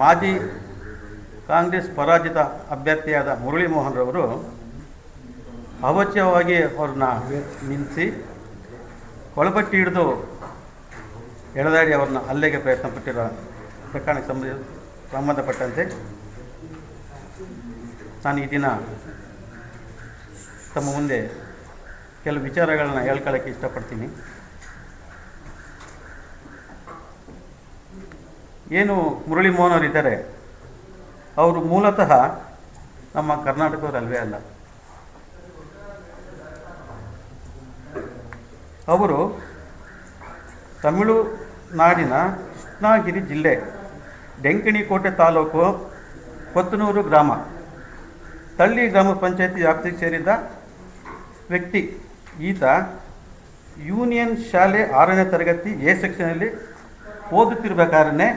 ಮಾಜಿ ಕಾಂಗ್ರೆಸ್ ಪರಾಜಿತ ಅಭ್ಯರ್ಥಿಯಾದ ಮುರಳಿ ಮೋಹನ್ ರವರು ಅವಾಚ್ಯವಾಗಿ ಅವ್ರನ್ನ ನಿಲ್ಲಿಸಿ ಕೊಳಪಟ್ಟಿ ಹಿಡಿದು ಎಳೆದಾಡಿ ಅವ್ರನ್ನ ಹಲ್ಲೆಗೆ ಪ್ರಯತ್ನ ಪಟ್ಟಿರೋ ಪ್ರಕರಣಕ್ಕೆ ಸಂಬಂಧಪಟ್ಟಂತೆ ನಾನು ಈ ದಿನ ತಮ್ಮ ಮುಂದೆ ಕೆಲವು ವಿಚಾರಗಳನ್ನ ಹೇಳ್ಕೊಳ್ಳೋಕ್ಕೆ ಇಷ್ಟಪಡ್ತೀನಿ. ಏನು ಮುರಳಿ ಮೋಹನ್ ಅವರಿದ್ದಾರೆ, ಅವರು ಮೂಲತಃ ನಮ್ಮ ಕರ್ನಾಟಕದವರಲ್ವೇ ಅಲ್ಲ. ಅವರು ತಮಿಳುನಾಡಿನ ಕೃಷ್ಣಗಿರಿ ಜಿಲ್ಲೆ ಡೆಂಕಣಿಕೋಟೆ ತಾಲೂಕು ಕೊತ್ತನೂರು ಗ್ರಾಮ ತಳ್ಳಿ ಗ್ರಾಮ ಪಂಚಾಯತಿ ವ್ಯಾಪ್ತಿಗೆ ಸೇರಿದ ವ್ಯಕ್ತಿ. ಈತ ಯೂನಿಯನ್ ಶಾಲೆ 6ನೇ ತರಗತಿ ಎ ಸೆಕ್ಷನಲ್ಲಿ ಓದುತ್ತಿರಬೇಕಾದ್ರೆ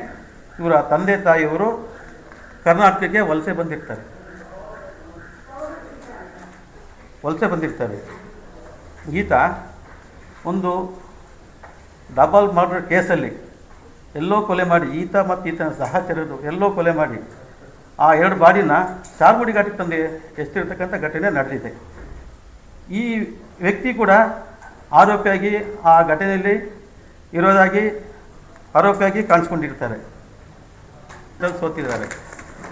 ಇವರ ತಂದೆ ತಾಯಿಯವರು ಕರ್ನಾಟಕಕ್ಕೆ ವಲಸೆ ಬಂದಿರ್ತಾರೆ. ಈತ ಒಂದು ಡಬಲ್ ಮರ್ಡರ್ ಕೇಸಲ್ಲಿ ಎಲ್ಲೋ ಕೊಲೆ ಮಾಡಿ, ಈತ ಮತ್ತು ಈತನ ಸಹಚರರು ಎಲ್ಲೋ ಕೊಲೆ ಮಾಡಿ ಆ 2 ಬಾಡಿನ ಚಾರ್ಮುಡಿ ಘಾಟಿಗೆ ತಂದು ಎಷ್ಟಿರ್ತಕ್ಕಂಥ ಘಟನೆ ನಡೆದಿದೆ. ಈ ವ್ಯಕ್ತಿ ಕೂಡ ಆರೋಪಿಯಾಗಿ ಆ ಘಟನೆಯಲ್ಲಿ ಇರೋದಾಗಿ ಆರೋಪಿಯಾಗಿ ಕಾಣಿಸ್ಕೊಂಡಿರ್ತಾರೆ, ಸೋತಿದ್ದಾರೆ.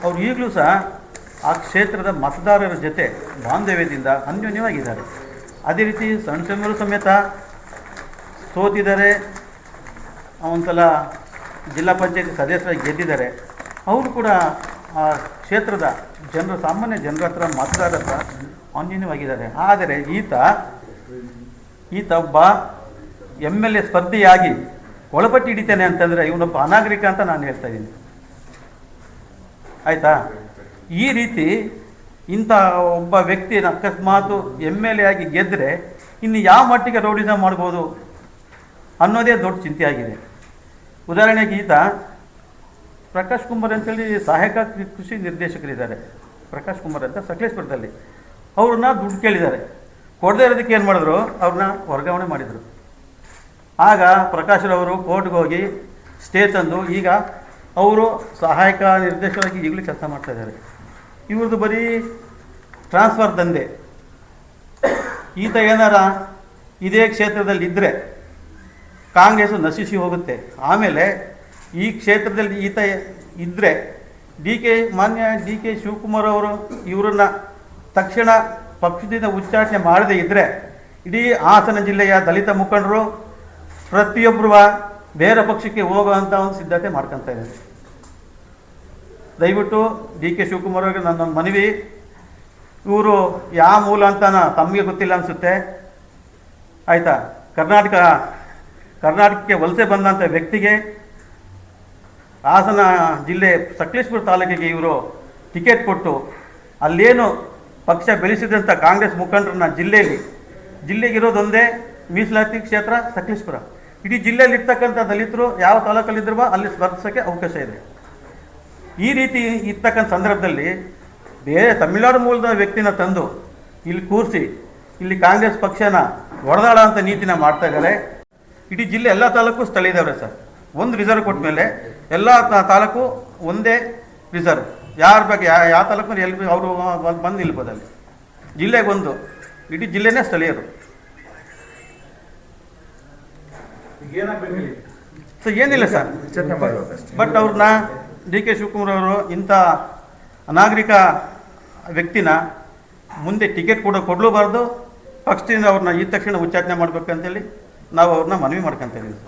ಅವರು ಈಗಲೂ ಸಹ ಆ ಕ್ಷೇತ್ರದ ಮತದಾರರ ಜೊತೆ ಬಾಂಧವ್ಯದಿಂದ ಅನ್ಯೋನ್ಯವಾಗಿದ್ದಾರೆ. ಅದೇ ರೀತಿ ಸಣ್ಣ ಸಮೇತ ಸೋತಿದ್ದಾರೆ. ಒಂದ್ಸಲ ಜಿಲ್ಲಾ ಪಂಚಾಯತ್ ಸದಸ್ಯರಾಗಿ ಗೆದ್ದಿದ್ದಾರೆ. ಅವರು ಕೂಡ ಆ ಕ್ಷೇತ್ರದ ಸಾಮಾನ್ಯ ಜನರ ಹತ್ರ ಮತದಾರರ ಹತ್ರ ಅನ್ಯೋನ್ಯವಾಗಿದ್ದಾರೆ. ಆದರೆ ಈತ ಒಬ್ಬ MLA ಸ್ಪರ್ಧಿಯಾಗಿ ಒಳಪಟ್ಟಿ ಹಿಡಿತಾನೆ ಅಂತಂದರೆ ಇವನೊಬ್ಬ ಅನಾಗರಿಕ ಅಂತ ನಾನು ಹೇಳ್ತಾ ಇದ್ದೀನಿ. ಆಯಿತಾ? ಈ ರೀತಿ ಇಂಥ ಒಬ್ಬ ವ್ಯಕ್ತಿನ ಅಕಸ್ಮಾತು MLA ಆಗಿ ಗೆದ್ದರೆ ಇನ್ನು ಯಾವ ಮಟ್ಟಿಗೆ ರೌಡಿಸಮ್ ಮಾಡ್ಬೋದು ಅನ್ನೋದೇ ದೊಡ್ಡ ಚಿಂತೆ ಆಗಿದೆ. ಉದಾಹರಣೆಗೆ ಈತ ಪ್ರಕಾಶ್ ಕುಮಾರ್ ಅಂತೇಳಿ ಸಹಾಯಕ ಕೃಷಿ ನಿರ್ದೇಶಕರಿದ್ದಾರೆ, ಪ್ರಕಾಶ್ ಕುಮಾರ್ ಅಂತ ಸಕಲೇಶ್ಪುರದಲ್ಲಿ. ಅವ್ರನ್ನ ದುಡ್ಡು ಕೇಳಿದ್ದಾರೆ, ಕೊಡದೇ ಇರೋದಕ್ಕೆ ಏನು ಮಾಡಿದ್ರು, ಅವ್ರನ್ನ ವರ್ಗಾವಣೆ ಮಾಡಿದರು. ಆಗ ಪ್ರಕಾಶ್ರವರು ಕೋರ್ಟ್ಗೆ ಹೋಗಿ ಸ್ಟೇ ತಂದು ಈಗ ಅವರು ಸಹಾಯಕ ನಿರ್ದೇಶಕರಾಗಿ ಈಗಲೂ ಕೆಲಸ ಮಾಡ್ತಾಯಿದ್ದಾರೆ. ಇವ್ರದ್ದು ಬರೀ ಟ್ರಾನ್ಸ್ಫರ್ ದಂಧೆ. ಈತ ಏನಾರ ಇದೇ ಕ್ಷೇತ್ರದಲ್ಲಿ ಇದ್ದರೆ ಕಾಂಗ್ರೆಸ್ಸು ನಶಿಸಿ ಹೋಗುತ್ತೆ. ಆಮೇಲೆ ಈ ಕ್ಷೇತ್ರದಲ್ಲಿ ಈತ ಇದ್ದರೆ ಮಾನ್ಯ ಡಿ ಕೆ ಶಿವಕುಮಾರ್ ಅವರು ಇವರನ್ನು ತಕ್ಷಣ ಪಕ್ಷದಿಂದ ಉಚ್ಚಾಟನೆ ಮಾಡದೇ ಇದ್ದರೆ ಇಡೀ ಹಾಸನ ಜಿಲ್ಲೆಯ ದಲಿತ ಮುಖಂಡರು ಪ್ರತಿಯೊಬ್ಬರು ಬೇರೆ ಪಕ್ಷಕ್ಕೆ ಹೋಗುವಂಥ ಒಂದು ಸಿದ್ಧತೆ ಮಾಡ್ಕೊತಾ ಇದ್ದಾರೆ. ದಯವಿಟ್ಟು ಡಿ ಕೆ ಶಿವಕುಮಾರ್ ಅವರಿಗೆ ನನ್ನ ಮನವಿ, ಇವರು ಯಾವ ಮೂಲ ಅಂತ ತಮಗೆ ಗೊತ್ತಿಲ್ಲ ಅನಿಸುತ್ತೆ. ಆಯಿತಾ? ಕರ್ನಾಟಕಕ್ಕೆ ವಲಸೆ ಬಂದಂಥ ವ್ಯಕ್ತಿಗೆ ಹಾಸನ ಜಿಲ್ಲೆ ಸಕಲೇಶ್ಪುರ ತಾಲೂಕಿಗೆ ಇವರು ಟಿಕೆಟ್ ಕೊಟ್ಟು ಅಲ್ಲೇನು ಪಕ್ಷ ಬೆಳೆಸಿದಂಥ ಕಾಂಗ್ರೆಸ್ ಮುಖಂಡರನ್ನ ಜಿಲ್ಲೆಗಿರೋದೊಂದೇ ಮೀಸಲಾತಿ ಕ್ಷೇತ್ರ ಸಕಲೇಶ್ಪುರ. ಇಡೀ ಜಿಲ್ಲೆಯಲ್ಲಿ ಇರ್ತಕ್ಕಂಥ ದಲಿತರು ಯಾವ ತಾಲೂಕಲ್ಲಿದ್ದರೂ ಅಲ್ಲಿ ಸ್ಪರ್ಧಿಸೋಕ್ಕೆ ಅವಕಾಶ ಇದೆ. ಈ ರೀತಿ ಇರ್ತಕ್ಕಂಥ ಸಂದರ್ಭದಲ್ಲಿ ಬೇರೆ ತಮಿಳುನಾಡು ಮೂಲದ ವ್ಯಕ್ತಿನ ತಂದು ಇಲ್ಲಿ ಕೂರಿಸಿ ಇಲ್ಲಿ ಕಾಂಗ್ರೆಸ್ ಪಕ್ಷನ ಹೊಡೆದಾಡ ಅಂತ ನೀತಿನ ಮಾಡ್ತಾ ಇದ್ದಾರೆ. ಇಡೀ ಜಿಲ್ಲೆ ಎಲ್ಲ ತಾಲೂಕು ಸ್ಥಳೀಯದವ್ರೆ ಸರ್. ಒಂದು ರಿಸರ್ವ್ ಕೊಟ್ಟ ಮೇಲೆ ಎಲ್ಲ ತಾಲೂಕು ಒಂದೇ ರಿಸರ್ವ್. ಯಾರ ಬಗ್ಗೆ ಯಾವ ತಾಲೂಕು ಎಲ್ಲಿ ಅವರು ಬಂದು ನಿಲ್ಬೋದಲ್ಲಿ. ಜಿಲ್ಲೆಗೆ ಒಂದು, ಇಡೀ ಜಿಲ್ಲೆನೇ ಸ್ಥಳೀಯರು. ಸೊ ಏನಿಲ್ಲ ಸರ್, ಬಟ್ ಅವ್ರನ್ನ ಡಿ ಕೆ ಶಿವಕುಮಾರ್ ಅವರು ಇಂಥ ಅನಾಗರಿಕ ವ್ಯಕ್ತಿನ ಮುಂದೆ ಟಿಕೆಟ್ ಕೂಡ ಕೊಡಲೂಬಾರ್ದು, ಪಕ್ಷದಿಂದ ಅವ್ರನ್ನ ಈ ತಕ್ಷಣ ಉಚ್ಚಾಟನೆ ಮಾಡಬೇಕಂತೇಳಿ ನಾವು ಅವ್ರನ್ನ ಮನವಿ ಮಾಡ್ಕೊತಾ ಇದ್ದೀವಿ.